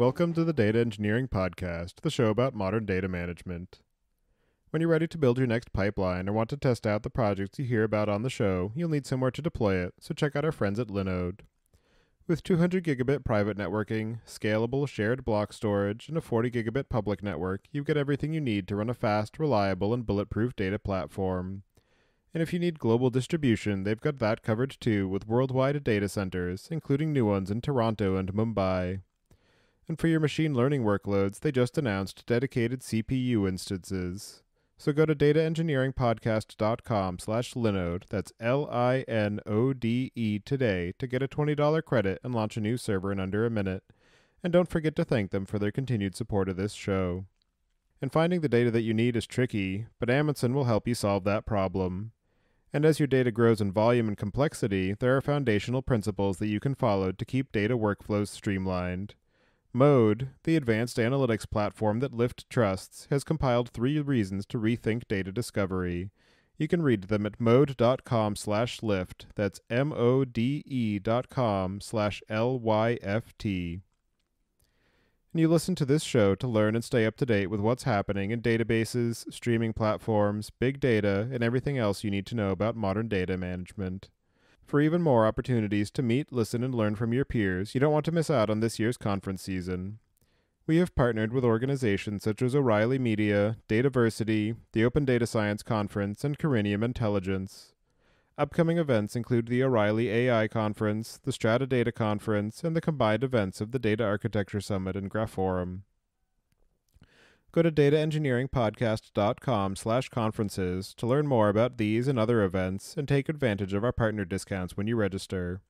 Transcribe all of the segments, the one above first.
Welcome to the Data Engineering Podcast, the show about modern data management. When you're ready to build your next pipeline or want to test out the projects you hear about on the show, you'll need somewhere to deploy it, so check out our friends at Linode. With 200 gigabit private networking, scalable shared block storage, and a 40 gigabit public network, you get everything you need to run a fast, reliable, and bulletproof data platform. And if you need global distribution, they've got that covered too, with worldwide data centers, including new ones in Toronto and Mumbai. And for your machine learning workloads, they just announced dedicated CPU instances. So go to dataengineeringpodcast.com/Linode, that's Linode today, to get a $20 credit and launch a new server in under a minute. And don't forget to thank them for their continued support of this show. And finding the data that you need is tricky, but Amundsen will help you solve that problem. And as your data grows in volume and complexity, there are foundational principles that you can follow to keep data workflows streamlined. Mode, the advanced analytics platform that Lyft trusts, has compiled 3 reasons to rethink data discovery. You can read them at mode.com/Lyft, that's mode.com/LYFT. And you listen to this show to learn and stay up to date with what's happening in databases, streaming platforms, big data, and everything else you need to know about modern data management. For even more opportunities to meet, listen, and learn from your peers, you don't want to miss out on this year's conference season. We have partnered with organizations such as O'Reilly Media, Dataversity, the Open Data Science Conference, and Corinium Intelligence. Upcoming events include the O'Reilly AI Conference, the Strata Data Conference, and the combined events of the Data Architecture Summit and Graphorum. Go to dataengineeringpodcast.com/conferences to learn more about these and other events and take advantage of our partner discounts when you register.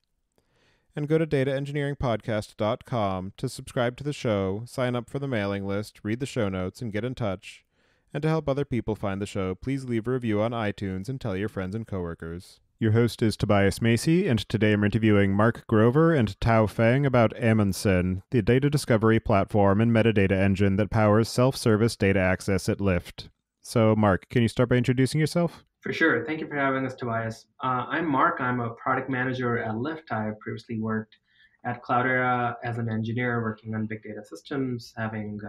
And go to dataengineeringpodcast.com to subscribe to the show, sign up for the mailing list, read the show notes, and get in touch. And to help other people find the show, please leave a review on iTunes and tell your friends and coworkers. Your host is Tobias Macy, and today I'm interviewing Mark Grover and Tao Feng about Amundsen, the data discovery platform and metadata engine that powers self-service data access at Lyft. So, Mark, can you start by introducing yourself? For sure. Thank you for having us, Tobias. I'm Mark. I'm a product manager at Lyft. I previously worked at Cloudera as an engineer working on big data systems, having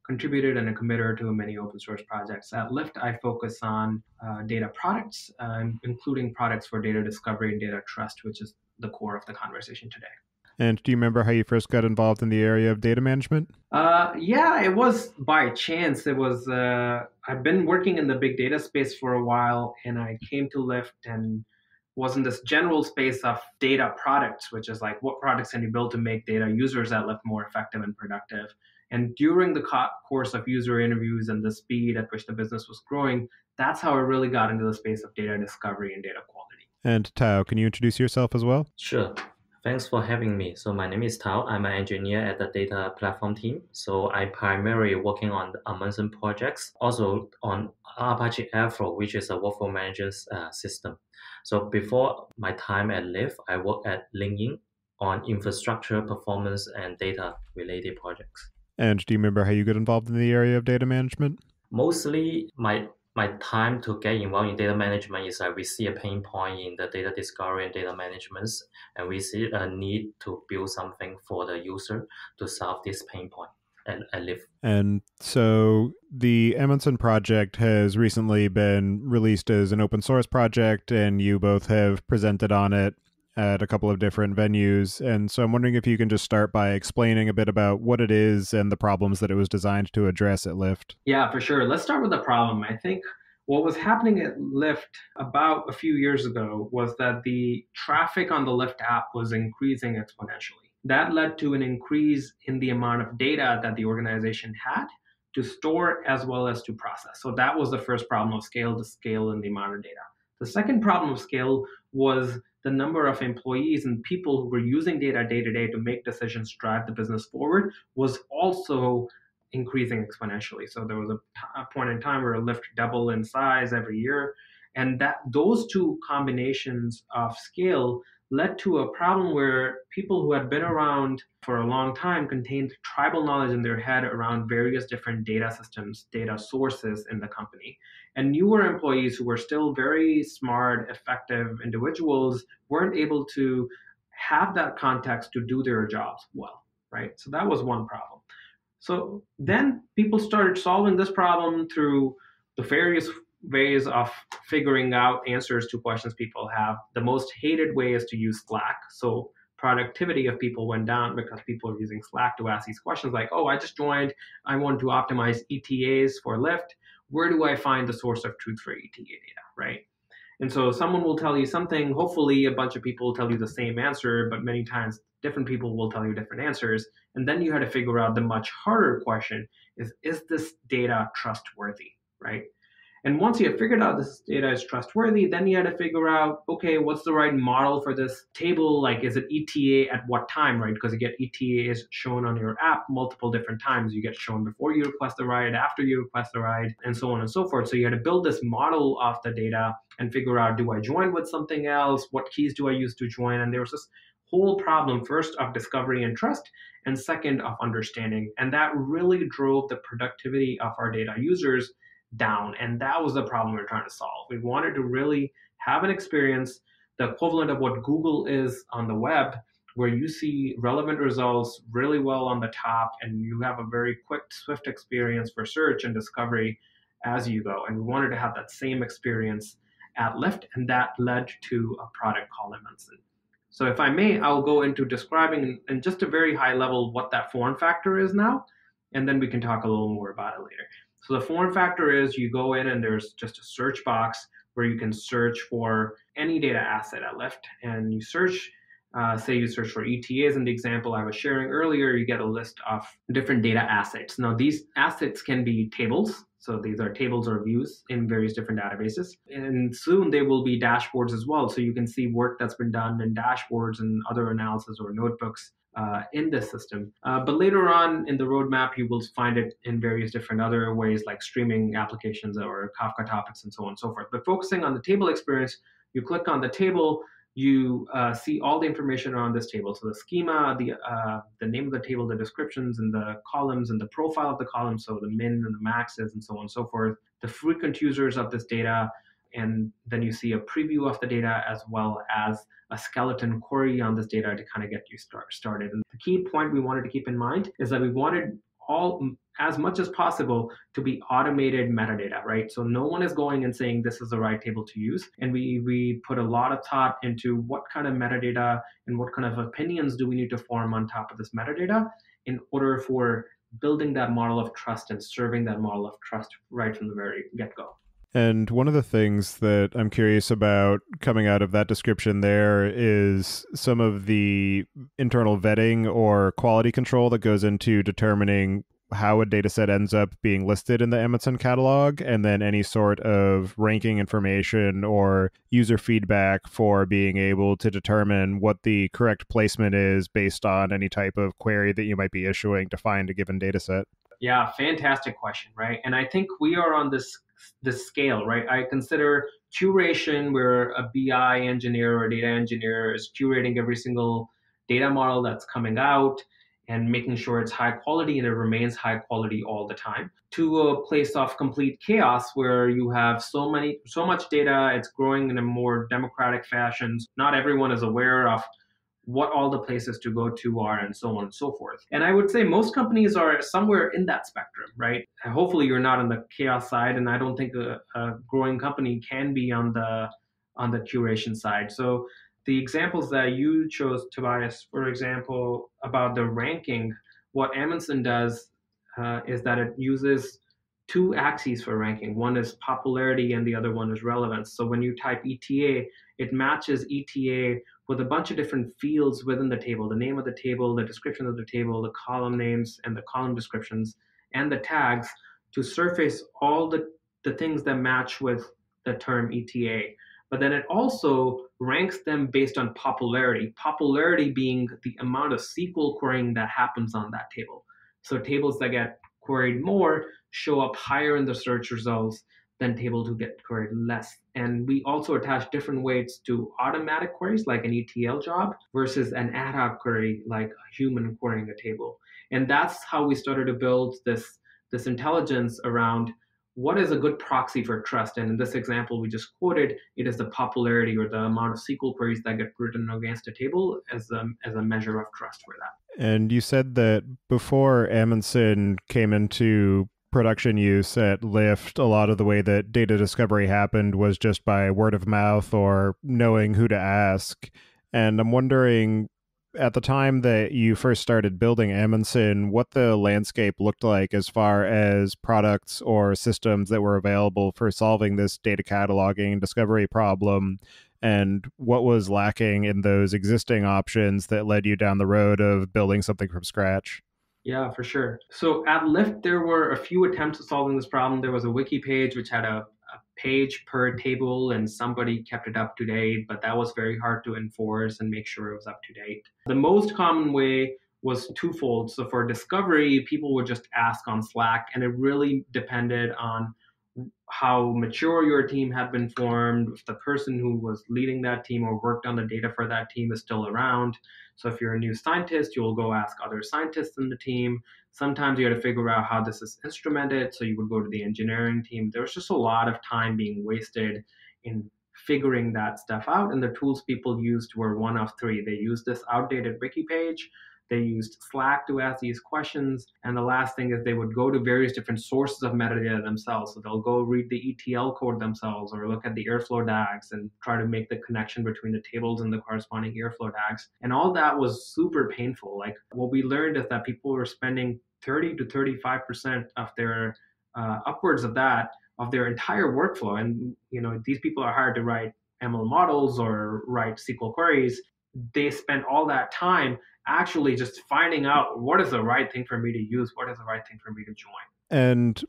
contributed and a committer to many open source projects. At Lyft, I focus on data products, including products for data discovery and data trust, which is the core of the conversation today. And do you remember how you first got involved in the area of data management? Yeah, it was by chance. It was I've been working in the big data space for a while, and I came to Lyft and was in this general space of data products, which is like what products can you build to make data users at Lyft more effective and productive. And during the course of user interviews and the speed at which the business was growing, that's how I really got into the space of data discovery and data quality. And Tao, can you introduce yourself as well? Sure. Thanks for having me. So my name is Tao. I'm an engineer at the data platform team. So I primarily working on the Amundsen projects, also on Apache Airflow, which is a workflow manager's system. So before my time at Lyft, I worked at LinkedIn on infrastructure, performance, and data related projects. And do you remember how you got involved in the area of data management? Mostly my time to get involved in data management is we see a pain point in the data discovery and data management, and we see a need to build something for the user to solve this pain point at Lyft. And so the Amundsen project has recently been released as an open source project, and you both have presented on it at a couple of different venues. And so I'm wondering if you can just start by explaining a bit about what it is and the problems that it was designed to address at Lyft. Yeah, for sure. Let's start with the problem. I think what was happening at Lyft about a few years ago was that the traffic on the Lyft app was increasing exponentially. That led to an increase in the amount of data that the organization had to store as well as to process. So that was the first problem of scale in the amount of data. The second problem of scale was the number of employees and people who were using data day to day to make decisions, drive the business forward, was also increasing exponentially. So there was a point in time where Lyft doubled in size every year. And that those two combinations of scale led to a problem where people who had been around for a long time contained tribal knowledge in their head around various different data systems, data sources in the company. And newer employees who were still very smart, effective individuals weren't able to have that context to do their jobs well. right? So that was one problem. So then people started solving this problem through the various ways of figuring out answers to questions people have. The most hated way is to use Slack. So productivity of people went down because people are using Slack to ask these questions like, oh, I just joined, I want to optimize ETAs for Lyft. Where do I find the source of truth for ETA data, right? And so someone will tell you something, hopefully a bunch of people will tell you the same answer, but many times different people will tell you different answers. And then you had to figure out the much harder question is this data trustworthy, right? And once you have figured out this data is trustworthy, then you had to figure out, okay, what's the right model for this table? Like, is it ETA at what time, right? Because you get ETAs shown on your app multiple different times. You get shown before you request the ride, after you request the ride, and so on and so forth. So you had to build this model of the data and figure out, do I join with something else? What keys do I use to join? And there was this whole problem, first of discovery and trust, and second of understanding. And that really drove the productivity of our data users down. And that was the problem we were trying to solve. We wanted to really have an experience, the equivalent of what Google is on the web, where you see relevant results really well on the top and you have a very quick, swift experience for search and discovery as you go. And we wanted to have that same experience at Lyft, and that led to a product called Amundsen. So if I may, I'll go into describing in just a very high level what that form factor is now, and then we can talk a little more about it later. So the form factor is you go in and there's just a search box where you can search for any data asset at Lyft, and you search, say you search for ETAs in the example I was sharing earlier, you get a list of different data assets. Now these assets can be tables. So these are tables or views in various different databases. And soon they will be dashboards as well. So you can see work that's been done in dashboards and other analysis or notebooks in this system. But later on in the roadmap, you will find it in various different other ways like streaming applications or Kafka topics and so on and so forth. But focusing on the table experience, you click on the table, you see all the information around this table. So the schema, the name of the table, the descriptions and the columns and the profile of the columns, so the min and the maxes and so on and so forth, the frequent users of this data, and then you see a preview of the data as well as a skeleton query on this data to kind of get you started. And the key point we wanted to keep in mind is that we wanted all, as much as possible, to be automated metadata, right? So no one is going and saying this is the right table to use. And we put a lot of thought into what kind of metadata and what kind of opinions do we need to form on top of this metadata in order for building that model of trust and serving that model of trust right from the very get-go. And one of the things that I'm curious about coming out of that description there is some of the internal vetting or quality control that goes into determining how a data set ends up being listed in the Amundsen catalog, and then any sort of ranking information or user feedback for being able to determine what the correct placement is based on any type of query that you might be issuing to find a given data set. Yeah, fantastic question, right? And I think we are on this scale, right? I consider curation where a BI engineer or data engineer is curating every single data model that's coming out and making sure it's high quality and it remains high quality all the time, to a place of complete chaos where you have so much data, it's growing in a more democratic fashion. Not everyone is aware of what all the places to go to are and so on and so forth. And I would say most companies are somewhere in that spectrum, right? And hopefully you're not on the chaos side, and I don't think a growing company can be on the curation side. So the examples that you chose, Tobias, for example, about the ranking, what Amundsen does is that it uses two axes for ranking. One is popularity and the other one is relevance. So when you type ETA, it matches ETA with a bunch of different fields within the table, the name of the table, the description of the table, the column names and the column descriptions, and the tags to surface all the things that match with the term ETA. But then it also ranks them based on popularity being the amount of SQL querying that happens on that table. So tables that get queried more show up higher in the search results than tables who get queried less. And we also attach different weights to automatic queries like an ETL job versus an ad hoc query like a human querying a table. And that's how we started to build this intelligence around what is a good proxy for trust? And in this example we just quoted, it is the popularity or the amount of SQL queries that get written against a table as a measure of trust for that. And you said that before Amundsen came into production use at Lyft, a lot of the way that data discovery happened was just by word of mouth or knowing who to ask. And I'm wondering, at the time that you first started building Amundsen, what the landscape looked like as far as products or systems that were available for solving this data cataloging discovery problem, and what was lacking in those existing options that led you down the road of building something from scratch? Yeah, for sure. So at Lyft, there were a few attempts at solving this problem. There was a wiki page which had a page per table and somebody kept it up to date, but that was very hard to enforce and make sure it was up to date. The most common way was twofold. So for discovery, people would just ask on Slack, and it really depended on how mature your team had been formed, if the person who was leading that team or worked on the data for that team is still around. So if you're a new scientist, you will go ask other scientists in the team. Sometimes you had to figure out how this is instrumented, so you would go to the engineering team. There was just a lot of time being wasted in figuring that stuff out, and the tools people used were one of three. They used this outdated wiki page, they used Slack to ask these questions. And the last thing is they would go to various different sources of metadata themselves. So they'll go read the ETL code themselves or look at the Airflow DAGs and try to make the connection between the tables and the corresponding Airflow DAGs. And all that was super painful. Like what we learned is that people were spending 30 to 35% of their upwards of that of their entire workflow. And these people are hired to write ML models or write SQL queries. They spend all that time actually just finding out what is the right thing for me to use, what is the right thing for me to join. And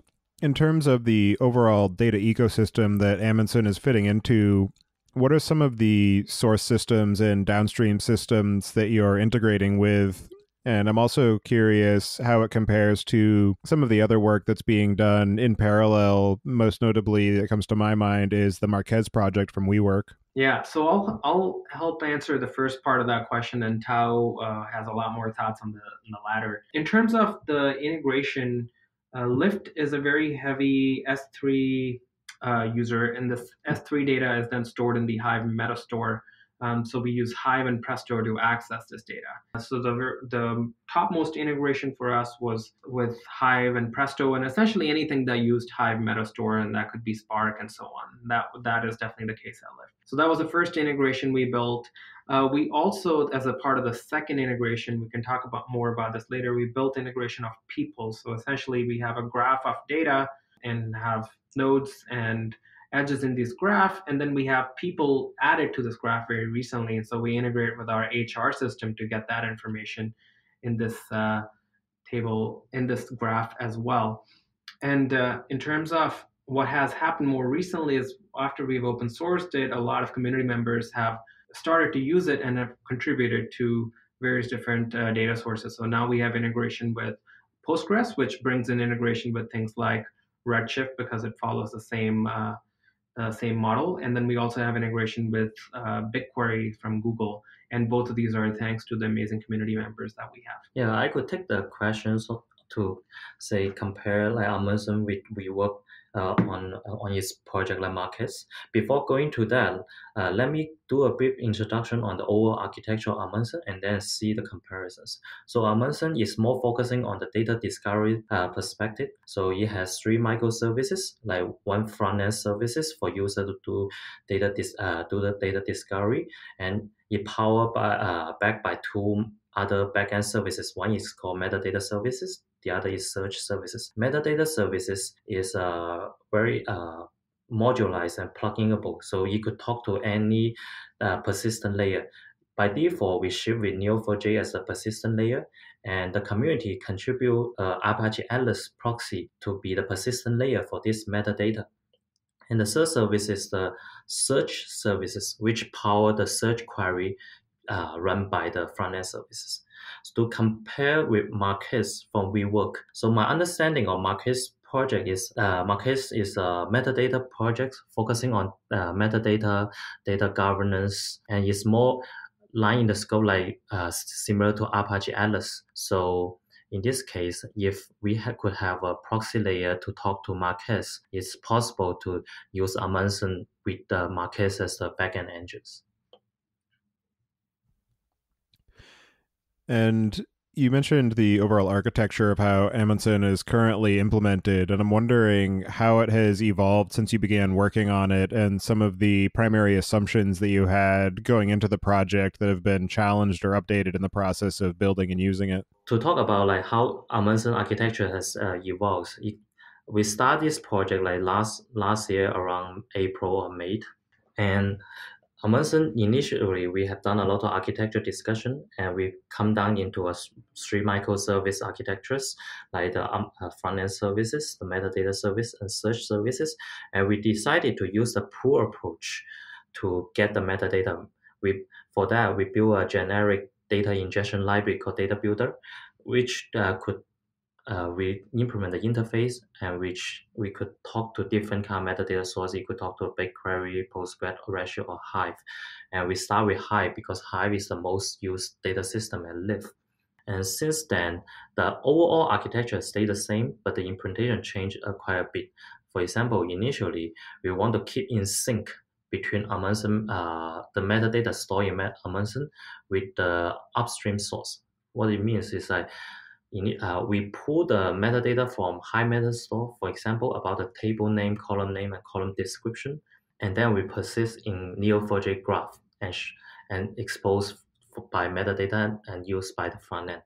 in terms of the overall data ecosystem that Amundsen is fitting into, what are some of the source systems and downstream systems that you're integrating with? And I'm also curious how it compares to some of the other work that's being done in parallel. Most notably, that comes to my mind, is the Marquez project from WeWork. Yeah, so I'll help answer the first part of that question, and Tao has a lot more thoughts on the latter. In terms of the integration, Lyft is a very heavy S3 user, and this S3 data is then stored in the Hive Metastore. So we use Hive and Presto to access this data. So the topmost integration for us was with Hive and Presto, and essentially anything that used Hive Metastore, and that could be Spark and so on. That is definitely the case at Lyft. So that was the first integration we built. We also, as a part of the second integration, we can talk more about this later, we built integration of people. So essentially we have a graph of data and have nodes and edges in this graph, and then we have people added to this graph very recently, and so we integrate with our HR system to get that information in this table, in this graph as well. And in terms of what has happened more recently is after we've open sourced it, a lot of community members have started to use it and have contributed to various different data sources. So now we have integration with Postgres, which brings in integration with things like Redshift because it follows the same model. And then we also have integration with BigQuery from Google. And both of these are thanks to the amazing community members that we have. Yeah, I could take the questions to say compare like Amundsen with WeWork on its project like Marquez. Before going to that, let me do a brief introduction on the overall architecture of Amundsen and then see the comparisons. So Amundsen is more focusing on the data discovery perspective. So it has 3 microservices, like one front-end services for user to do the data discovery, and it powered by backed by 2 other backend services. One is called metadata services. The other is search services. Metadata services is very modularized and pluggable, so you could talk to any persistent layer. By default, we ship with Neo4j as a persistent layer, and the community contribute Apache Atlas proxy to be the persistent layer for this metadata. And the third service is the search services, which power the search query run by the front-end services. So to compare with Marquez from WeWork, so my understanding of Marquez project is Marquez is a metadata project focusing on metadata, data governance, and it's more lying in the scope like similar to Apache Atlas. So In this case, if we could have a proxy layer to talk to Marquez, it's possible to use Amundsen with the Marquez as the backend engines. And you mentioned the overall architecture of how Amundsen is currently implemented, and I'm wondering how it has evolved since you began working on it and some of the primary assumptions that you had going into the project that have been challenged or updated in the process of building and using it. To talk about like how Amundsen architecture has evolved, we started this project like last year around April or May, and Amundsen, initially, we have done a lot of architecture discussion, and we come down into a 3 microservice architectures, like the front-end services, the metadata service, and search services. And we decided to use the pool approach to get the metadata. For that, we built a generic data ingestion library called Data Builder, which we implement the interface and which we could talk to different kind of metadata sources. You could talk to BigQuery, Postgres, Redshift, or Hive. And we start with Hive because Hive is the most used data system at Lyft. And since then, the overall architecture stayed the same, but the implementation changed quite a bit. For example, initially, we want to keep in sync between Amundsen, the metadata stored in Amundsen with the upstream source. What it means is like, we pull the metadata from Hive meta store, for example, about the table name, and column description, and then we persist in Neo4j graph and expose by metadata and used by the front end.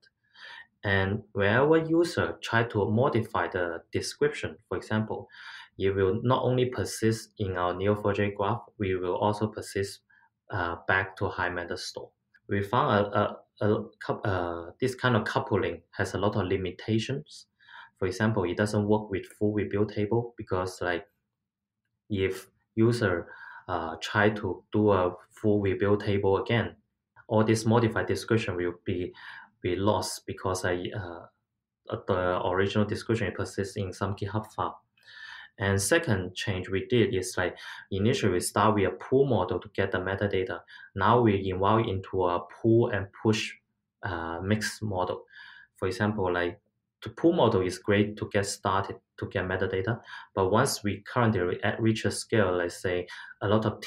And wherever user try to modify the description, for example, it will not only persist in our Neo4j graph, we will also persist back to Hive meta store. We found this kind of coupling has a lot of limitations. For example, it doesn't work with full rebuild table because like if user try to do a full rebuild table again, all this modified description will be lost because the original description persists in some GitHub file. And second change we did is like initially we start with a pull model to get the metadata. Now we evolve into a pull and push mixed model. For example, like the pull model is great to get started to get metadata, but once we currently reach a scale, let's say a lot of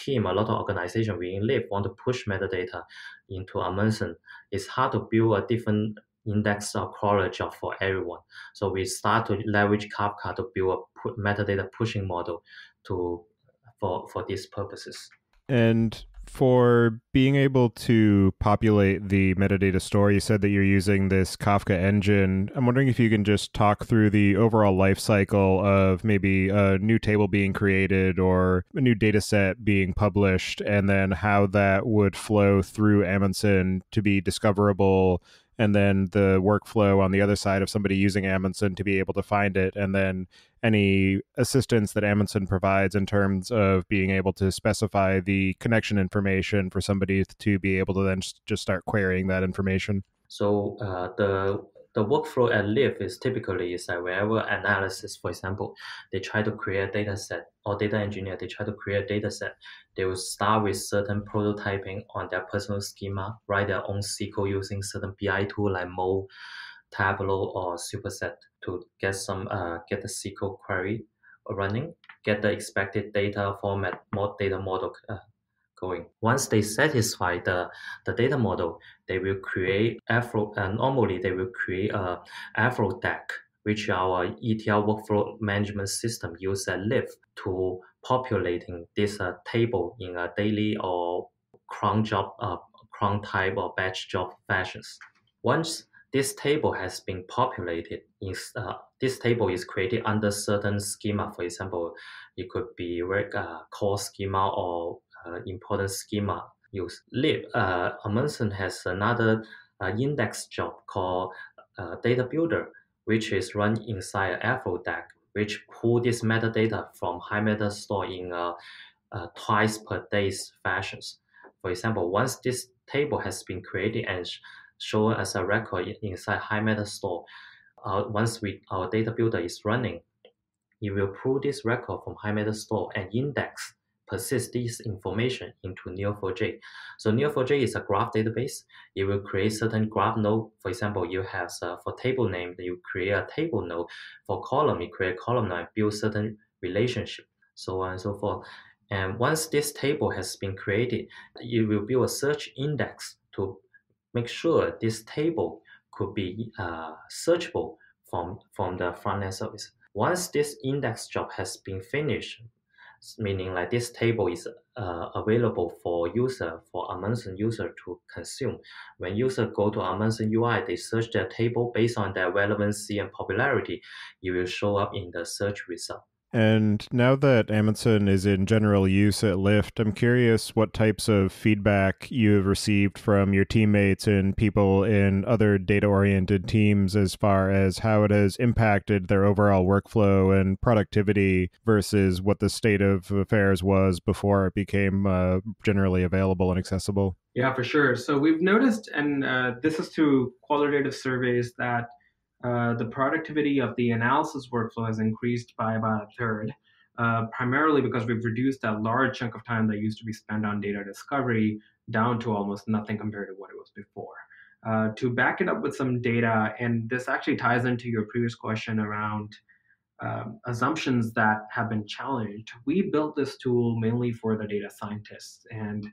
organization within Lyft want to push metadata into Amundsen, it's hard to build a different index or crawler job for everyone. So we start to leverage Kafka to build a metadata pushing model for these purposes. And for being able to populate the metadata store, you said that you're using this Kafka engine. I'm wondering if you can just talk through the overall life cycle of maybe a new table being created or a new data set being published, and then how that would flow through Amundsen to be discoverable, and then the workflow on the other side of somebody using Amundsen to be able to find it, and then any assistance that Amundsen provides in terms of being able to specify the connection information for somebody to be able to then just start querying that information. So the workflow at Lyft is typically is that wherever analysis, for example, they try to create a data set, or data engineer, they try to create a data set, they will start with certain prototyping on their personal schema, write their own SQL using certain BI tool like Mo, Tableau, or Superset to get the SQL query running, get the expected data format, data model going. Once they satisfy the data model, they will create normally they will create a Afro deck, which our ETL workflow management system uses at Lyft to populating this table in a daily or cron type or batch job fashions. Once this table has been populated, this table is created under certain schema. For example, it could be core schema or important schema use. Amundsen has another index job called Data Builder, which is run inside Afro deck, which pull this metadata from Hive meta store in twice per day fashions. For example, once this table has been created and shown as a record inside Hive meta store, once our Data Builder is running, it will pull this record from Hive meta store and index persist this information into Neo4j. So Neo4j is a graph database. It will create certain graph node. For example, you have for table name, you create a table node. For column, you create a column node, build certain relationship, so on and so forth. And once this table has been created, you will build a search index to make sure this table could be searchable from the front-end service. Once this index job has been finished, meaning like this table is available for Amundsen user to consume. When user go to Amundsen UI, they search their table based on their relevancy and popularity. It will show up in the search result. And now that Amundsen is in general use at Lyft, I'm curious what types of feedback you've received from your teammates and people in other data-oriented teams as far as how it has impacted their overall workflow and productivity versus what the state of affairs was before it became generally available and accessible. Yeah, for sure. So we've noticed, and this is through qualitative surveys, that the productivity of the analysis workflow has increased by about a third, primarily because we've reduced that large chunk of time that used to be spent on data discovery down to almost nothing compared to what it was before. To back it up with some data, and this actually ties into your previous question around assumptions that have been challenged, we built this tool mainly for the data scientists. And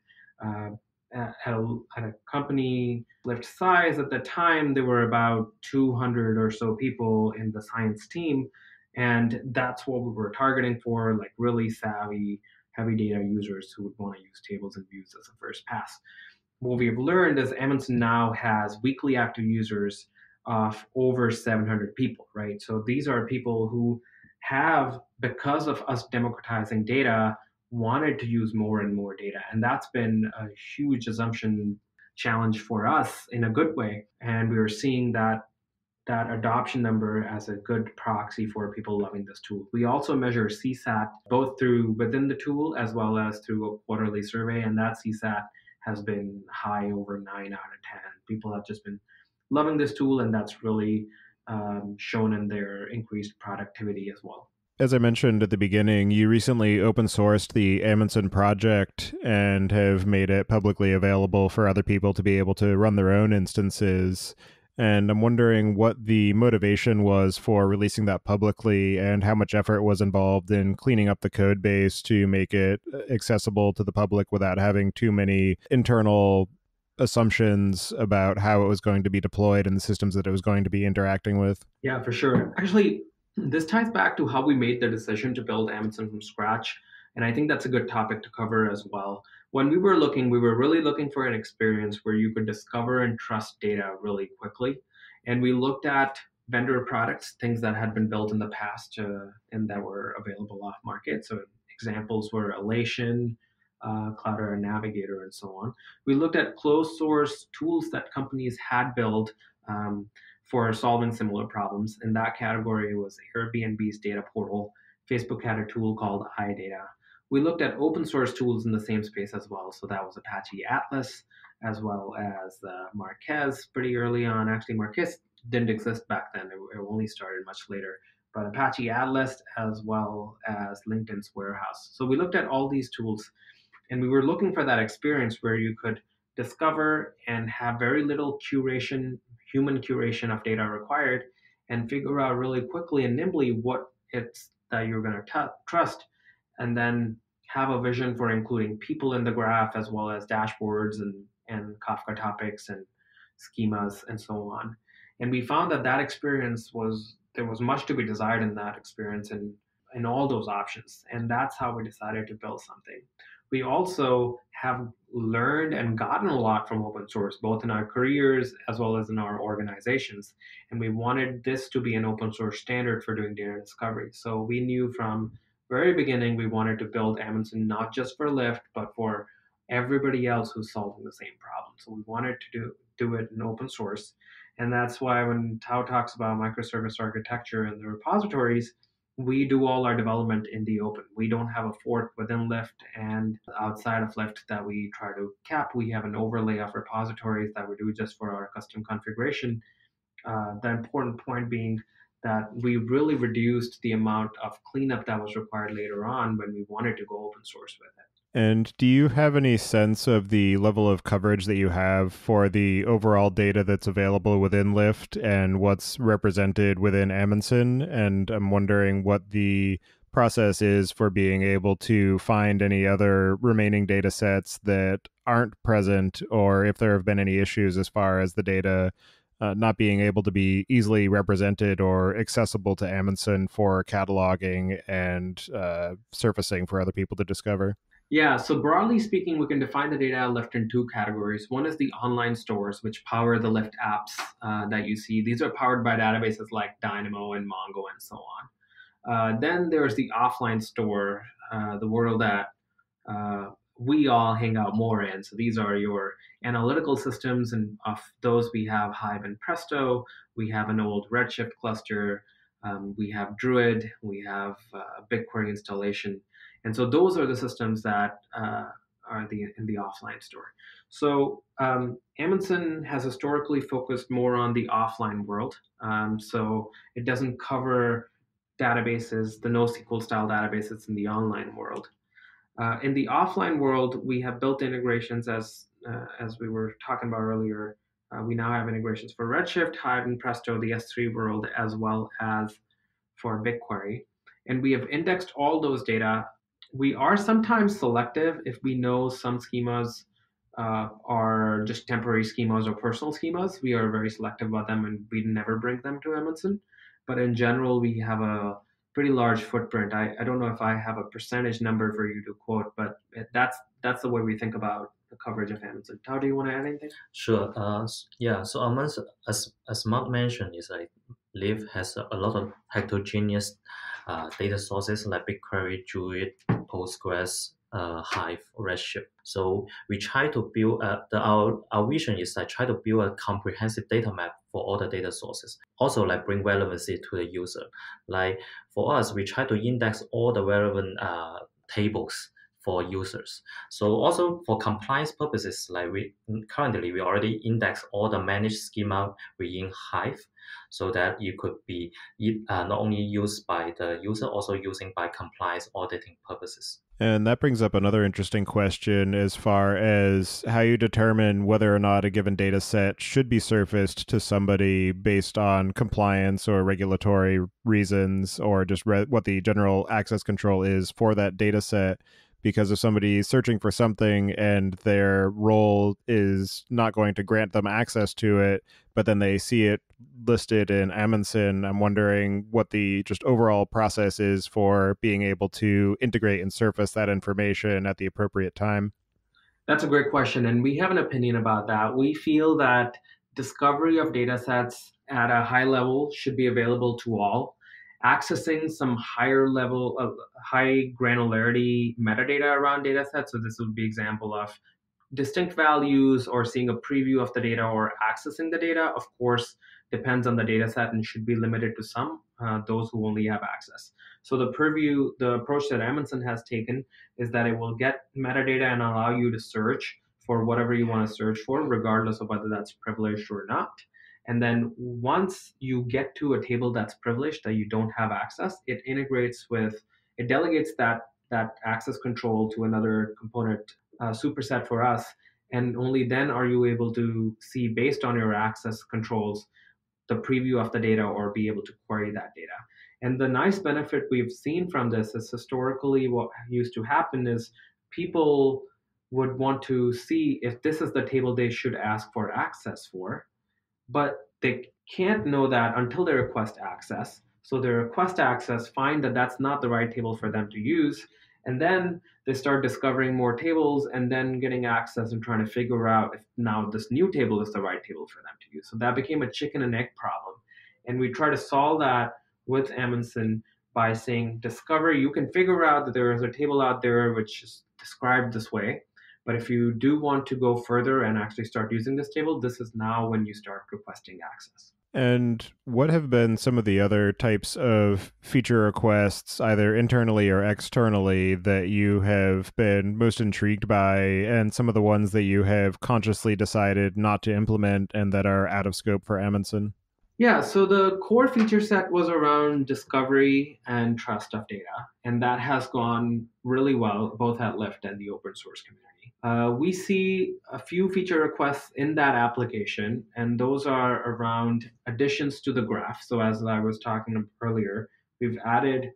at a company Lyft size at the time, there were about 200 or so people in the science team, and that's what we were targeting for, like really savvy, heavy data users who would want to use tables and views as a first pass. What we've learned is Amundsen now has weekly active users of over 700 people, right? So these are people who have, because of us democratizing data, wanted to use more and more data. And that's been a huge assumption challenge for us in a good way. And we are seeing that adoption number as a good proxy for people loving this tool. We also measure CSAT both through within the tool as well as through a quarterly survey, and that CSAT has been high, over 9 out of 10. People have just been loving this tool, and that's really shown in their increased productivity as well. As I mentioned at the beginning, you recently open sourced the Amundsen project and have made it publicly available for other people to be able to run their own instances. And I'm wondering what the motivation was for releasing that publicly and how much effort was involved in cleaning up the code base to make it accessible to the public without having too many internal assumptions about how it was going to be deployed and the systems that it was going to be interacting with. Yeah, for sure. Actually, this ties back to how we made the decision to build Amundsen from scratch. And I think that's a good topic to cover as well. When we were really looking for an experience where you could discover and trust data really quickly. And we looked at vendor products, things that had been built in the past and that were available off market. So examples were Alation, Cloudera Navigator, and so on. We looked at closed source tools that companies had built for solving similar problems. In that category was Airbnb's data portal. Facebook had a tool called iData. We looked at open source tools in the same space as well. So that was Apache Atlas, as well as Marquez pretty early on. Actually, Marquez didn't exist back then. It only started much later. But Apache Atlas, as well as LinkedIn's Warehouse. So we looked at all these tools, and we were looking for that experience where you could discover and have very little curation, human curation of data required, and figure out really quickly and nimbly what it's that you're going to trust, and then have a vision for including people in the graph as well as dashboards and Kafka topics and schemas and so on. And we found that experience there was much to be desired in that experience and in all those options. And that's how we decided to build something. We also have learned and gotten a lot from open source, both in our careers as well as in our organizations. And we wanted this to be an open source standard for doing data discovery. So we knew from very beginning we wanted to build Amundsen not just for Lyft, but for everybody else who's solving the same problem. So we wanted to do it in open source. And that's why when Tao talks about microservice architecture and the repositories, we do all our development in the open. We don't have a fork within Lyft and outside of Lyft that we try to cap. We have an overlay of repositories that we do just for our custom configuration. The important point being that we really reduced the amount of cleanup that was required later on when we wanted to go open source with it. And do you have any sense of the level of coverage that you have for the overall data that's available within Lyft and what's represented within Amundsen? And I'm wondering what the process is for being able to find any other remaining data sets that aren't present, or if there have been any issues as far as the data not being able to be easily represented or accessible to Amundsen for cataloging and surfacing for other people to discover. Yeah, so broadly speaking, we can define the data at Lyft in two categories. One is the online stores, which power the Lyft apps that you see. These are powered by databases like Dynamo and Mongo and so on. Then there's the offline store, the world that we all hang out more in. So these are your analytical systems, and of those we have Hive and Presto. We have an old Redshift cluster. We have Druid. We have BigQuery installation. And so those are the systems that are in the offline store. So Amundsen has historically focused more on the offline world. So it doesn't cover databases, the NoSQL style databases in the online world. In the offline world, we have built integrations as we were talking about earlier. We now have integrations for Redshift, Hive, and Presto, the S3 world, as well as for BigQuery. And we have indexed all those data. We are sometimes selective if we know some schemas are just temporary schemas or personal schemas. We are very selective about them, and we never bring them to Amundsen. But in general, we have a pretty large footprint. I don't know if I have a percentage number for you to quote, but that's the way we think about the coverage of Amundsen. Tao, do you want to add anything? Sure. Yeah. So Amundsen, as Mark mentioned, is like Lyft has a lot of heterogeneous data sources like BigQuery, Druid, Postgres, Hive, Redshift. So we try to build our vision is like try to build a comprehensive data map for all the data sources. Also like bring relevancy to the user. Like for us, we try to index all the relevant tables for users. So also for compliance purposes, like we already index all the managed schema within Hive, so that you could be not only used by the user, also using by compliance auditing purposes. And that brings up another interesting question as far as how you determine whether or not a given data set should be surfaced to somebody based on compliance or regulatory reasons, or just what the general access control is for that data set. Because if somebody's searching for something and their role is not going to grant them access to it, but then they see it listed in Amundsen, I'm wondering what the just overall process is for being able to integrate and surface that information at the appropriate time. That's a great question, and we have an opinion about that. We feel that discovery of data sets at a high level should be available to all. Accessing some higher level of high granularity metadata around data sets. So this would be example of distinct values or seeing a preview of the data or accessing the data, of course, depends on the data set and should be limited to those who only have access. So the approach that Amundsen has taken is that it will get metadata and allow you to search for whatever you want to search for, regardless of whether that's privileged or not. And then once you get to a table that's privileged that you don't have access, it delegates that access control to another component superset for us. And only then are you able to see, based on your access controls, the preview of the data or be able to query that data. And the nice benefit we've seen from this is historically what used to happen is people would want to see if this is the table they should ask for access for, but they can't know that until they request access. So they request access, find that that's not the right table for them to use, and then they start discovering more tables and then getting access and trying to figure out if now this new table is the right table for them to use. So that became a chicken and egg problem. And we try to solve that with Amundsen by saying, discover, you can figure out that there is a table out there which is described this way. But if you do want to go further and actually start using this table, this is now when you start requesting access. And what have been some of the other types of feature requests, either internally or externally, that you have been most intrigued by, and some of the ones that you have consciously decided not to implement and that are out of scope for Amundsen? Yeah, so the core feature set was around discovery and trust of data, and that has gone really well both at Lyft and the open source community. We see a few feature requests in that application, and those are around additions to the graph. So, as I was talking earlier, we've added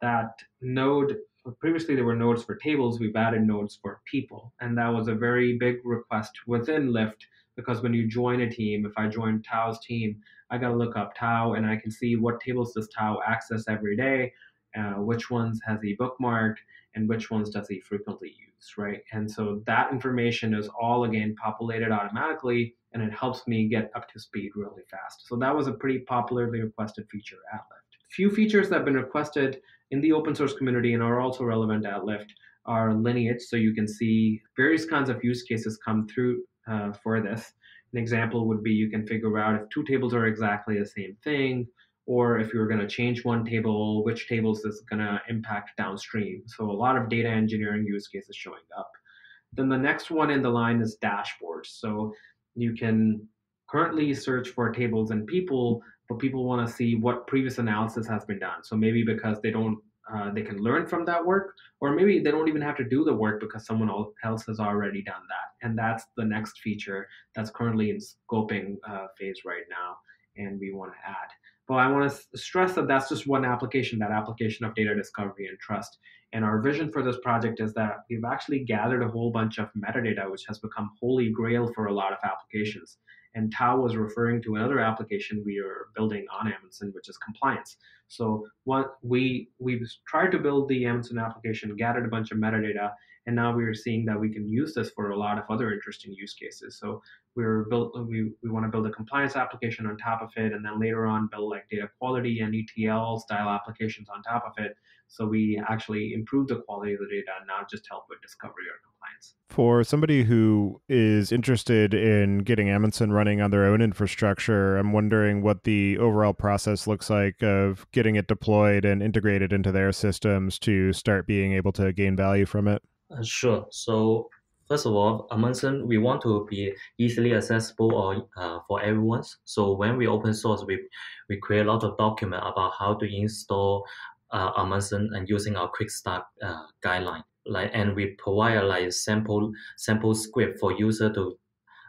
that node. Previously, there were nodes for tables. We've added nodes for people, and that was a very big request within Lyft because when you join a team, if I join Tao's team, I got to look up Tao and I can see what tables does Tao access every day, which ones has he bookmarked, and which ones does he frequently use, right? And so that information is all again populated automatically, and it helps me get up to speed really fast. So that was a pretty popularly requested feature at Lyft. Few features that have been requested in the open source community and are also relevant at Lyft are lineage. So you can see various kinds of use cases come through for this. An example would be you can figure out if two tables are exactly the same thing, or if you're going to change one table, which tables is going to impact downstream. So a lot of data engineering use cases showing up. Then the next one in the line is dashboards. So you can currently search for tables and people, but people want to see what previous analysis has been done. So maybe because they can learn from that work, or maybe they don't even have to do the work because someone else has already done that. And that's the next feature that's currently in scoping phase right now, and we want to add. But I want to stress that that's just one application, that application of data discovery and trust. And our vision for this project is that we've actually gathered a whole bunch of metadata, which has become holy grail for a lot of applications. And Tao was referring to another application we are building on Amundsen, which is compliance. So what we've tried to build the Amundsen application, gathered a bunch of metadata, and now we are seeing that we can use this for a lot of other interesting use cases. So we want to build a compliance application on top of it, and then later on build like data quality and ETL style applications on top of it. So we actually improve the quality of the data, not just help with discovery or compliance. For somebody who is interested in getting Amundsen running on their own infrastructure, I'm wondering what the overall process looks like of getting it deployed and integrated into their systems to start being able to gain value from it. Sure. So first of all, Amundsen, we want to be easily accessible or for everyone. So when we open source, we create a lot of document about how to install Amundsen and using our quick start guideline. And we provide a sample script for user to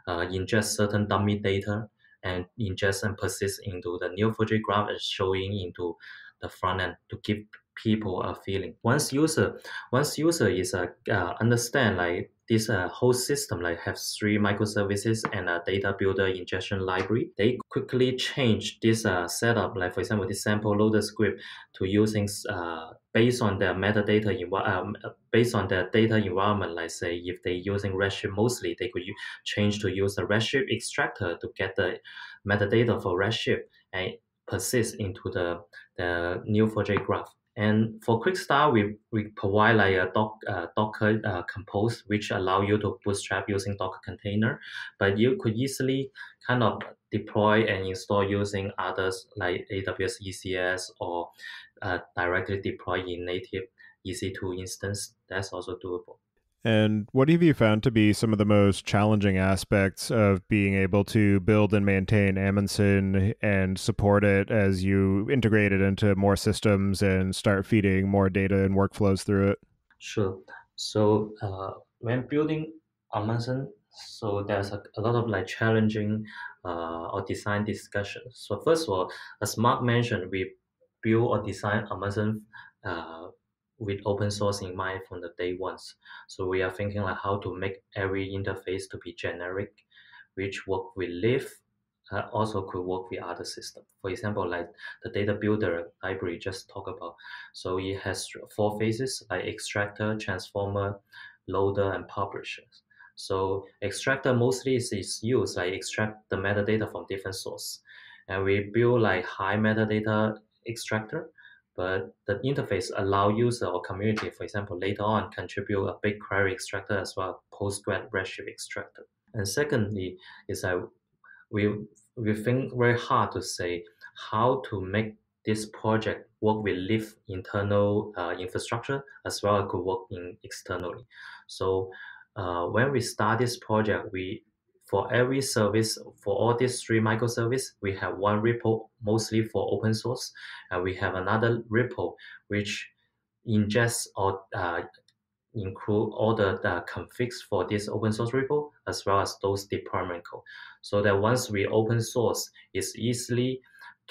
ingest certain dummy data and ingest and persist into the Neo4j graph as showing into the front end to give people a feeling. Once user is understand like this whole system like has 3 microservices and a data builder ingestion library, they quickly change this setup. Like for example, this sample loader script to using based on their metadata based on their data environment. Like say if they using Redshift mostly, they could change to use a Redshift extractor to get the metadata for Redshift and persist into the Neo4j graph. And for Quick Start, we provide like a Docker Compose, which allow you to bootstrap using Docker container, but you could easily kind of deploy and install using others like AWS ECS or directly deploy in native EC2 instance. That's also doable. And what have you found to be some of the most challenging aspects of being able to build and maintain Amundsen and support it as you integrate it into more systems and start feeding more data and workflows through it? Sure. So when building Amundsen, so there's a lot of like challenging or design discussions. So first of all, as Mark mentioned, we build or design Amundsen with open source in mind from the day ones. So we are thinking like how to make every interface to be generic, which work with Lyft, also could work with other systems. For example, like the data builder library just talked about. So it has 4 phases like extractor, transformer, loader, and publisher. So extractor mostly is used like extract the metadata from different source. And we build like high metadata extractor, but the interface allow user or community, for example, later on contribute a BigQuery extractor as well, Postgres Redshift extractor. And secondly, is that we think very hard to say how to make this project work with Lyft internal infrastructure as well as could work in externally. So when we start this project, we for every service, for all these three microservices, we have one repo mostly for open source, and we have another repo which ingests or include all the configs for this open source repo as well as those deployment code. So that once we open source, it's easily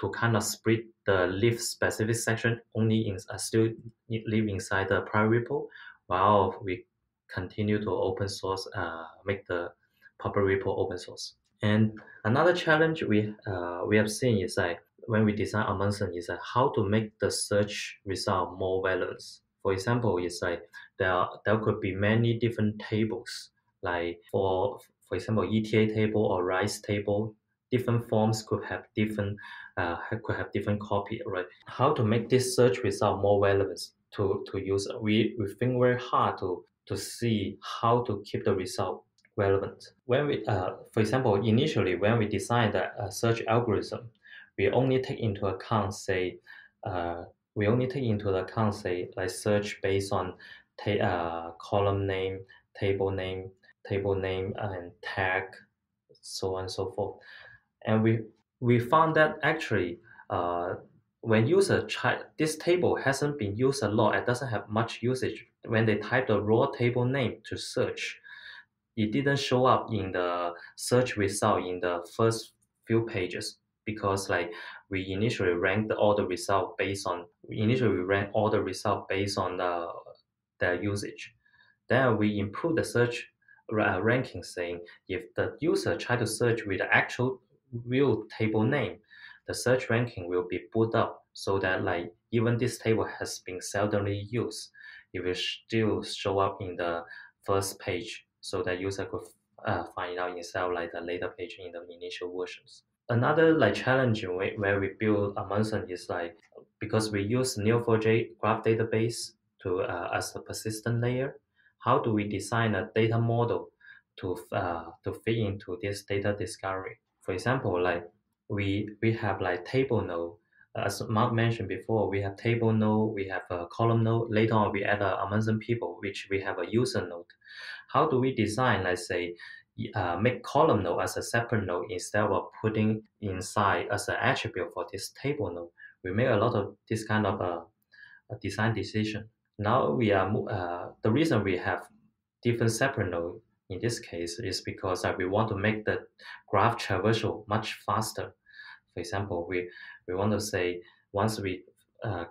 to kind of split the live specific section only in still live inside the private repo, while we continue to open source, make the public repo open source. And another challenge we have seen is like when we design Amundsen is like how to make the search result more relevant. For example, it's like there could be many different tables, like for example ETA table or RICE table. Different forms could have different copy, right? How to make this search result more relevant to user? We think very hard to see how to keep the result relevant. When we, for example, initially when we design the search algorithm, we only take into account like search based on column name, table name, and tag, so on and so forth. And we found that actually when user try, this table hasn't been used a lot, it doesn't have much usage. When they type the raw table name to search, it didn't show up in the search result in the first few pages, because like we initially ranked all the result based on their usage. Then we improve the search ranking, saying if the user try to search with the actual real table name, the search ranking will be put up, so that like even this table has been seldomly used, it will still show up in the first page, so that user could find it out instead of like the later page in the initial versions. Another like challenging way where we build Amundsen is like because we use Neo4j graph database to as a persistent layer. How do we design a data model to fit into this data discovery? For example, like we have like table node. As Mark mentioned before, we have table node, we have a column node. Later on, we add a Amundsen people, which we have a user node. How do we design, let's say, make column node as a separate node instead of putting inside as an attribute for this table node? We make a lot of this kind of a design decision. Now we are the reason we have different separate nodes in this case is because we want to make the graph traversal much faster. For example, we want to say once we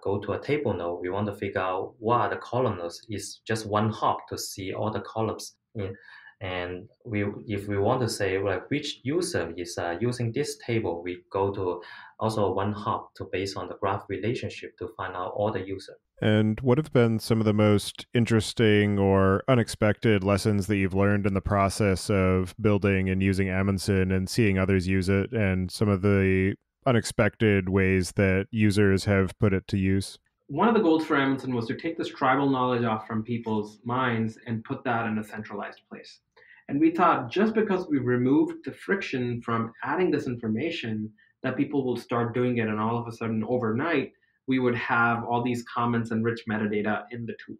go to a table node, we want to figure out what are the column nodes. It's just one hop to see all the columns in. And if we want to say like which user is using this table, we go to also one hop to based on the graph relationship to find out all the users. And what have been some of the most interesting or unexpected lessons that you've learned in the process of building and using Amundsen and seeing others use it, and some of the unexpected ways that users have put it to use? One of the goals for Amundsen was to take this tribal knowledge off from people's minds and put that in a centralized place. And we thought just because we removed the friction from adding this information, that people will start doing it, and all of a sudden overnight, we would have all these comments and rich metadata in the tool.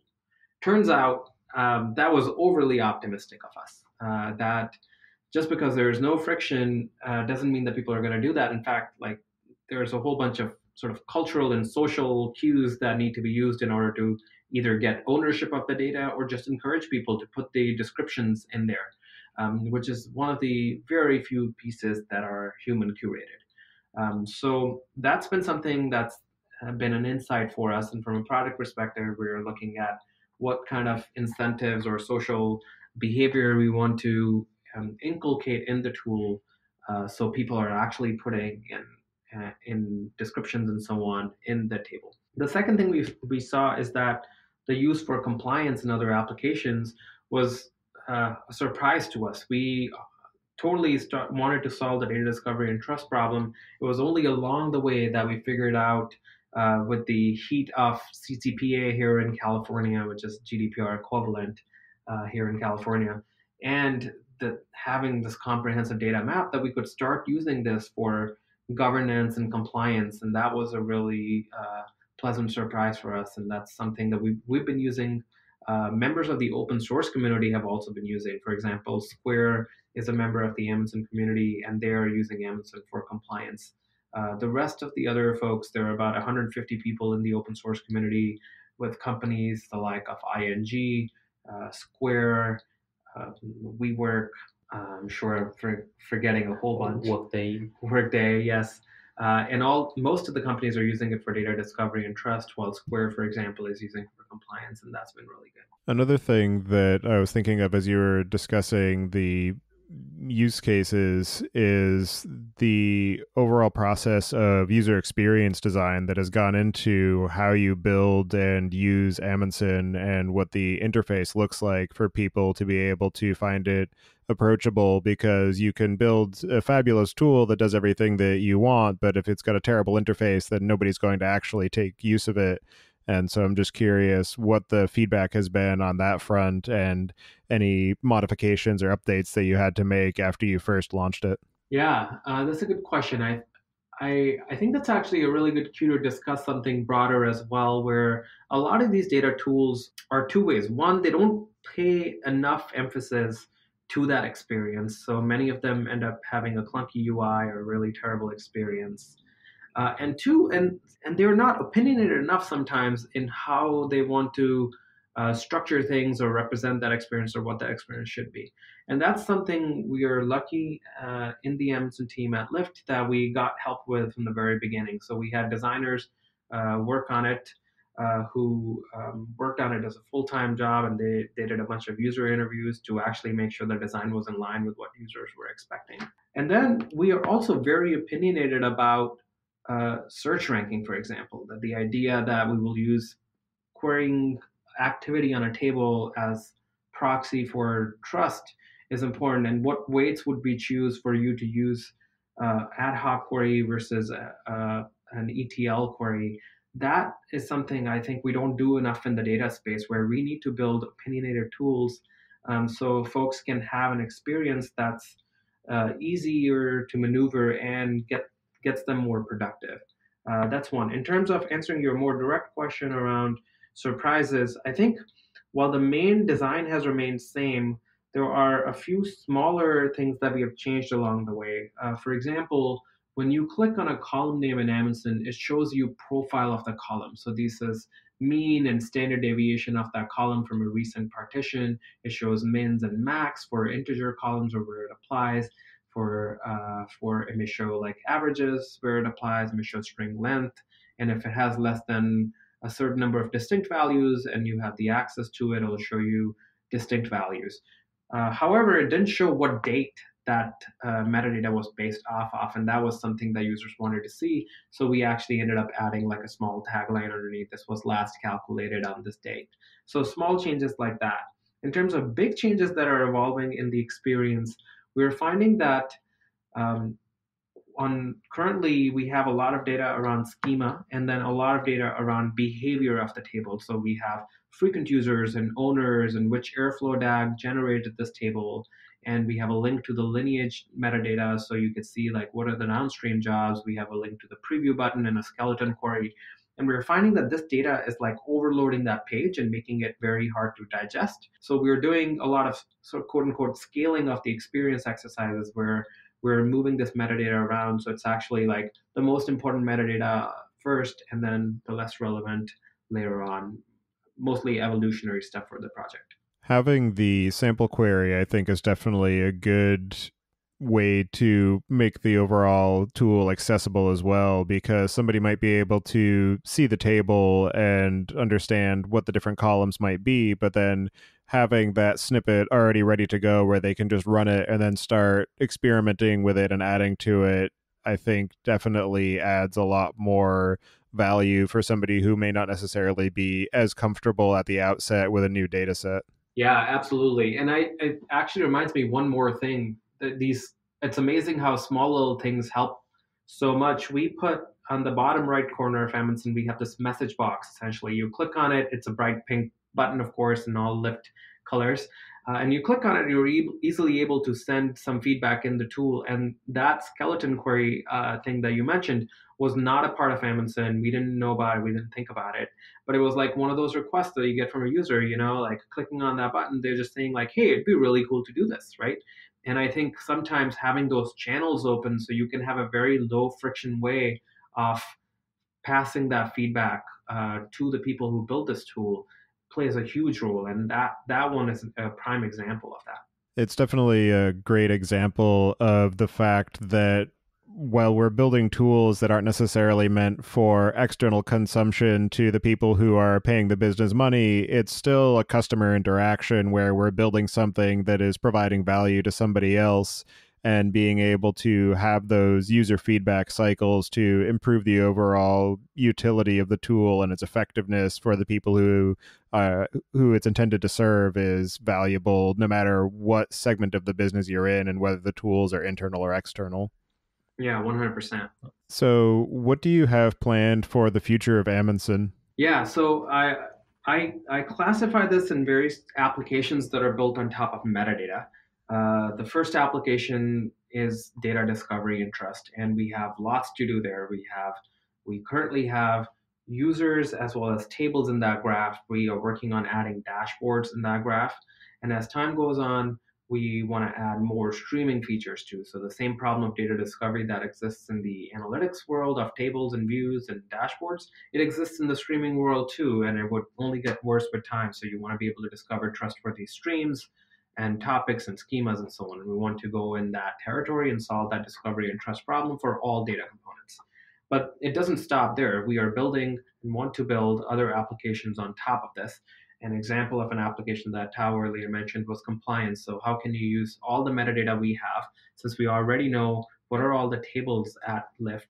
Turns out that was overly optimistic of us, that just because there's no friction doesn't mean that people are going to do that. In fact, like there's a whole bunch of sort of cultural and social cues that need to be used in order to either get ownership of the data or just encourage people to put the descriptions in there, which is one of the very few pieces that are human curated. So that's been something that's been an insight for us. And from a product perspective, we're looking at what kind of incentives or social behavior we want to inculcate in the tool, so people are actually putting in descriptions and so on in the table. The second thing we saw is that the use for compliance in other applications was a surprise to us. We totally wanted to solve the data discovery and trust problem. It was only along the way that we figured out with the heat of CCPA here in California, which is GDPR equivalent here in California, and having this comprehensive data map, that we could start using this for governance and compliance. And that was a really pleasant surprise for us. And that's something that we've been using members of the open source community have also been using. For example, Square is a member of the Amundsen community, and they are using Amundsen for compliance. The rest of the other folks, there are about 150 people in the open source community with companies the like of ING, Square, WeWork. I'm sure I'm forgetting a whole bunch. Workday, yes. And most of the companies are using it for data discovery and trust, while Square, for example, is using it for compliance, and that's been really good. Another thing that I was thinking of as you were discussing the use cases is the overall process of user experience design that has gone into how you build and use Amundsen and what the interface looks like for people to be able to find it approachable, because you can build a fabulous tool that does everything that you want, but if it's got a terrible interface, then nobody's going to actually take use of it. And so I'm just curious what the feedback has been on that front and any modifications or updates that you had to make after you first launched it. Yeah, that's a good question. I think that's actually a really good cue to discuss something broader as well, where a lot of these data tools are two ways. One, they don't pay enough emphasis to that experience. So many of them end up having a clunky UI or a really terrible experience. And two, and they're not opinionated enough sometimes in how they want to structure things or represent that experience or what that experience should be. And that's something we are lucky in the Amundsen team at Lyft that we got help with from the very beginning. So we had designers work on it who worked on it as a full-time job, and they did a bunch of user interviews to actually make sure the design was in line with what users were expecting. And then we are also very opinionated about search ranking, for example, that the idea that we will use querying activity on a table as proxy for trust is important, and what weights would we choose for you to use ad hoc query versus an ETL query. That is something I think we don't do enough in the data space, where we need to build opinionated tools so folks can have an experience that's easier to maneuver and gets them more productive. That's one. In terms of answering your more direct question around surprises, I think while the main design has remained same, there are a few smaller things that we have changed along the way. For example, when you click on a column name in Amundsen, it shows you profile of the column. So this is mean and standard deviation of that column from a recent partition. It shows mins and max for integer columns or where it applies. It may show like averages where it applies, it may show string length, and if it has less than a certain number of distinct values and you have the access to it, it'll show you distinct values. However, it didn't show what date that metadata was based off of, and that was something that users wanted to see. So we actually ended up adding like a small tagline underneath, this was last calculated on this date. So small changes like that. In terms of big changes that are evolving in the experience, we're finding that currently we have a lot of data around schema and then a lot of data around behavior of the table. So we have frequent users and owners and which Airflow DAG generated this table. And we have a link to the lineage metadata, so you can see like what are the downstream jobs. We have a link to the preview button and a skeleton query. And we're finding that this data is like overloading that page and making it very hard to digest. So we're doing a lot of sort of quote unquote scaling of the experience exercises where we're moving this metadata around. So it's actually like the most important metadata first and then the less relevant later on, mostly evolutionary stuff for the project. Having the sample query, I think, is definitely a good way to make the overall tool accessible as well, because somebody might be able to see the table and understand what the different columns might be, but then having that snippet already ready to go where they can just run it and then start experimenting with it and adding to it, I think definitely adds a lot more value for somebody who may not necessarily be as comfortable at the outset with a new data set. Yeah, absolutely. And it actually reminds me one more thing. It's amazing how small little things help so much. We put on the bottom right corner of Amundsen, we have this message box. Essentially, you click on it. It's a bright pink button, of course, in all Lyft colors. and you click on it, you're easily able to send some feedback in the tool. And that skeleton query thing that you mentioned was not a part of Amundsen. We didn't know about it. We didn't think about it. But it was like one of those requests that you get from a user, like clicking on that button, they're just saying like, hey, it'd be really cool to do this, right? And I think sometimes having those channels open so you can have a very low friction way of passing that feedback to the people who build this tool plays a huge role. And that one is a prime example of that. It's definitely a great example of the fact that while we're building tools that aren't necessarily meant for external consumption to the people who are paying the business money, it's still a customer interaction where we're building something that is providing value to somebody else, and being able to have those user feedback cycles to improve the overall utility of the tool and its effectiveness for the people who it's intended to serve is valuable, no matter what segment of the business you're in and whether the tools are internal or external. Yeah, 100%. So what do you have planned for the future of Amundsen? Yeah, so I classify this in various applications that are built on top of metadata. The first application is data discovery and trust, and we have lots to do there. We currently have users as well as tables in that graph. We are working on adding dashboards in that graph, and as time goes on, we want to add more streaming features too. So the same problem of data discovery that exists in the analytics world of tables and views and dashboards, it exists in the streaming world too, and it would only get worse with time. So you want to be able to discover trustworthy streams and topics and schemas and so on. And we want to go in that territory and solve that discovery and trust problem for all data components. But it doesn't stop there. We are building and want to build other applications on top of this. An example of an application that Tao earlier mentioned was compliance. So how can you use all the metadata we have, since we already know what are all the tables at Lyft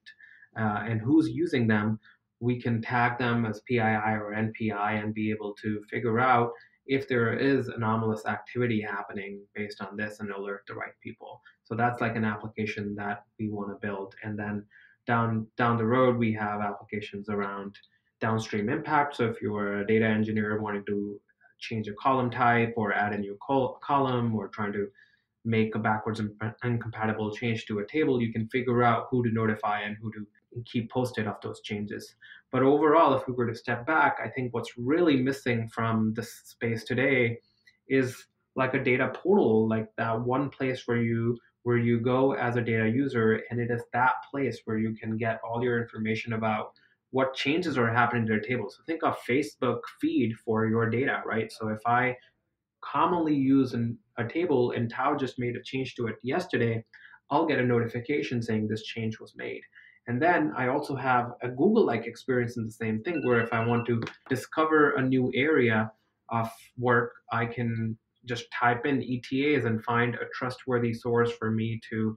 and who's using them, we can tag them as PII or NPI and be able to figure out if there is anomalous activity happening based on this and alert the right people. So that's like an application that we want to build. And then down the road, we have applications around downstream impact. So if you're a data engineer wanting to change a column type or add a new column or trying to make a backwards incompatible change to a table, you can figure out who to notify and who to keep posted of those changes. But overall, if we were to step back, I think what's really missing from this space today is like a data portal, like that one place where you go as a data user, and it is that place where you can get all your information about what changes are happening to their table. So think of Facebook feed for your data, right? So if I commonly use a table and Tao just made a change to it yesterday, I'll get a notification saying this change was made. And then I also have a Google-like experience in the same thing, where if I want to discover a new area of work, I can just type in ETAs and find a trustworthy source for me to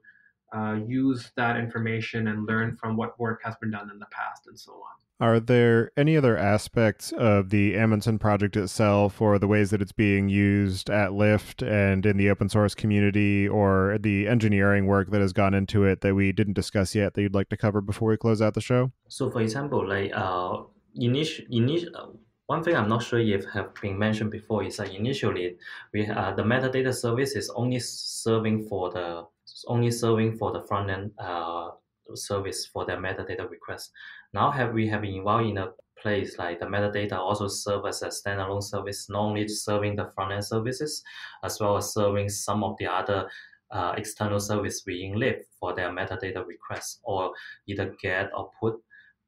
use that information and learn from what work has been done in the past and so on. Are there any other aspects of the Amundsen project itself, or the ways that it's being used at Lyft and in the open source community, or the engineering work that has gone into it that we didn't discuss yet that you'd like to cover before we close out the show? So for example, like one thing I'm not sure if have been mentioned before is that initially we the metadata service is only serving for the front end service for their metadata request. Now we have been involved in a place like the metadata also serve as a standalone service, not only serving the front end services, as well as serving some of the other external service within Lyft for their metadata requests, or either get or put.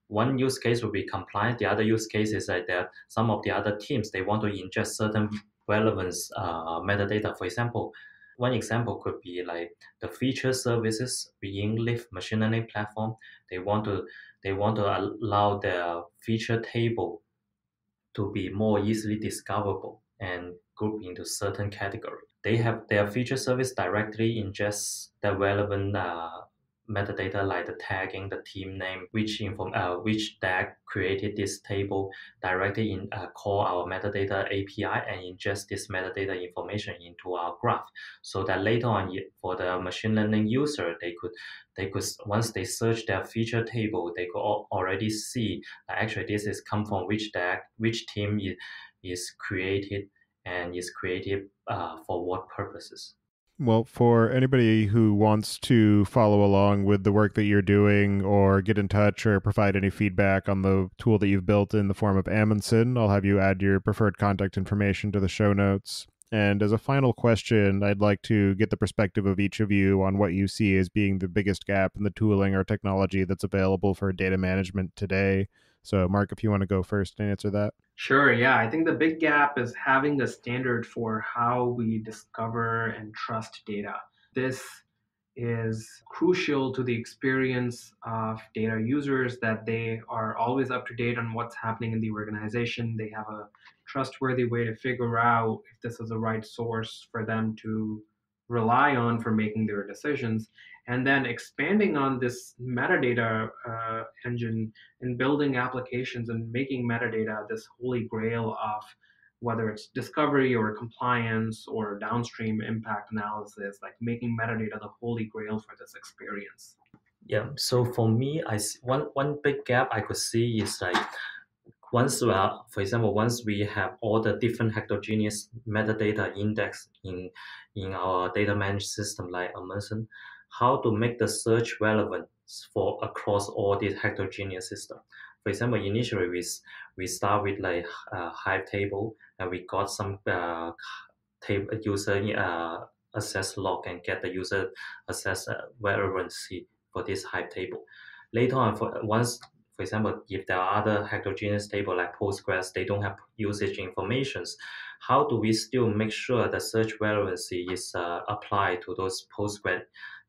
One use case will be compliant. The other use case is that some of the other teams, they want to ingest certain relevance metadata. For example, one example could be like the feature services within Lyft machine learning platform. They want to allow their feature table to be more easily discoverable and group into certain category. They have their feature service directly ingest the relevant metadata like the tagging, the team name, which tag created this table, directly call our metadata API and ingest this metadata information into our graph, so that later on for the machine learning user, they could once they search their feature table, they could already see actually this is come from which tag, which team is created, and is created for what purposes. Well, for anybody who wants to follow along with the work that you're doing or get in touch or provide any feedback on the tool that you've built in the form of Amundsen, I'll have you add your preferred contact information to the show notes. And as a final question, I'd like to get the perspective of each of you on what you see as being the biggest gap in the tooling or technology that's available for data management today. So, Mark, if you want to go first and answer that. Sure, yeah. I think the big gap is having a standard for how we discover and trust data. This is crucial to the experience of data users, that they are always up to date on what's happening in the organization. They have a trustworthy way to figure out if this is the right source for them to rely on for making their decisions. And then expanding on this metadata engine and building applications and making metadata this holy grail of whether it's discovery or compliance or downstream impact analysis, like making metadata the holy grail for this experience. Yeah, so for me, one big gap I could see is like for example, once we have all the different heterogeneous metadata index in our data management system like Amundsen, how to make the search relevant for across all these heterogeneous system. For example, initially we start with like a Hive table, and we got some table user access log and get the user access relevancy for this Hive table. Later on, for example, if there are other heterogeneous table like Postgres, they don't have usage informations. How do we still make sure the search relevancy is applied to those Postgres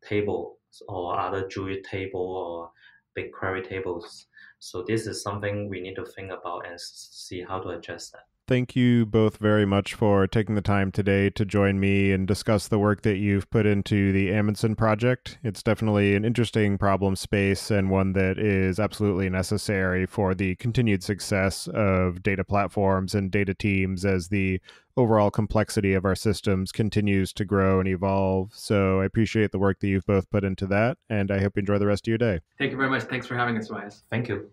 tables or other Druid table or BigQuery tables? So this is something we need to think about and see how to address that. Thank you both very much for taking the time today to join me and discuss the work that you've put into the Amundsen project. It's definitely an interesting problem space and one that is absolutely necessary for the continued success of data platforms and data teams as the overall complexity of our systems continues to grow and evolve. So I appreciate the work that you've both put into that, and I hope you enjoy the rest of your day. Thank you very much. Thanks for having us, Wise. Thank you.